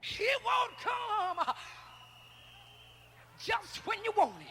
It won't come just when you want it.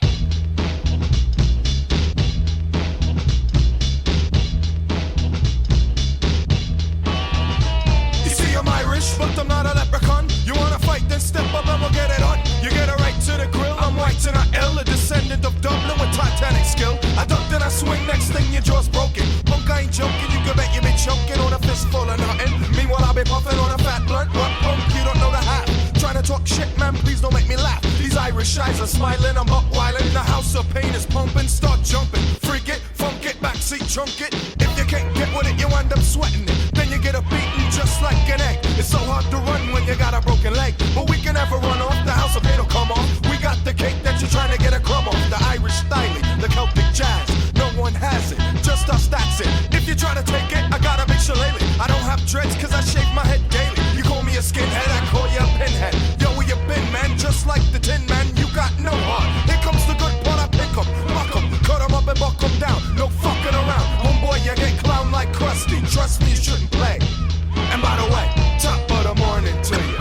You see, I'm Irish, but I'm not a leprechaun. You wanna fight, then step up and we'll get it on. You get it right to the grill, I'm white and I ill, a descendant of Dublin with Titanic skill. I duck then I swing, next thing your jaw's broken. Punk, I ain't joking, you can bet you be choking on a fistful of nothing. Meanwhile I'll be puffing on a fat blunt. What punk, you don't know the half. Trying to talk shit, man, please don't make me laugh. These Irish eyes are smiling, I'm buck wildin'. The house of pain is pumping, start jumping. Freak it, funk it, backseat chunk it. If you can't get with it, you end up sweating it. Then you get a beating just like an egg. It's so hard to run when you got a broken leg. But we can never run off, the house of pain will come off. We got the cake that you're trying to get a crumb off. The Irish styling, the Celtic jazz. No one has it, just us, that's it. If you try to take it, I got a big shillelagh. I don't have dreads cause I shave my head daily. You call me a skinhead, I call you a pinhead. Yo, where you been, man? Just like the Tin Man, you got no heart. Here comes the good part, I pick 'em, buck 'em, cut 'em up and buck 'em down. No fucking around, homeboy, you get clown like Krusty. Trust me, you shouldn't play. And by the way, top of the morning to you.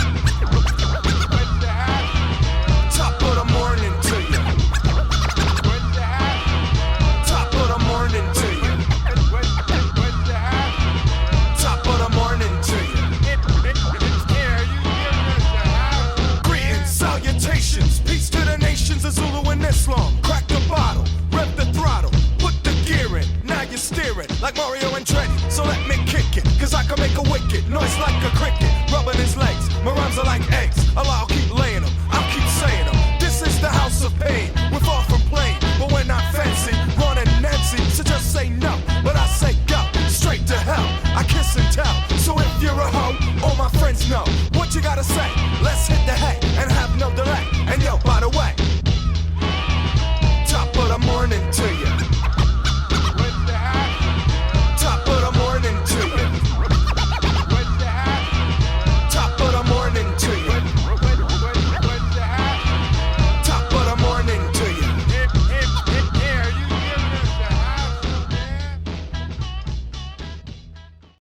Top of the morning to you. Top of the morning to you. Top of the morning to you. Greetings, salutations, peace to the nations of Zulu and Islam. Crack the bottle, rev the throttle, put the gear in. Now you're steering like Mario and Andretti. So let me kick it, cause I can make a wicked noise like a cricket, rubbing his legs. My rhymes are like eggs. I'll keep laying them, I'll keep saying them. This is the house of pain. We're far from plain, but we're not fancy. Running Nancy, so just say no, but I say go straight to hell. I kiss and tell. So if you're a hoe, all my friends know what you gotta say.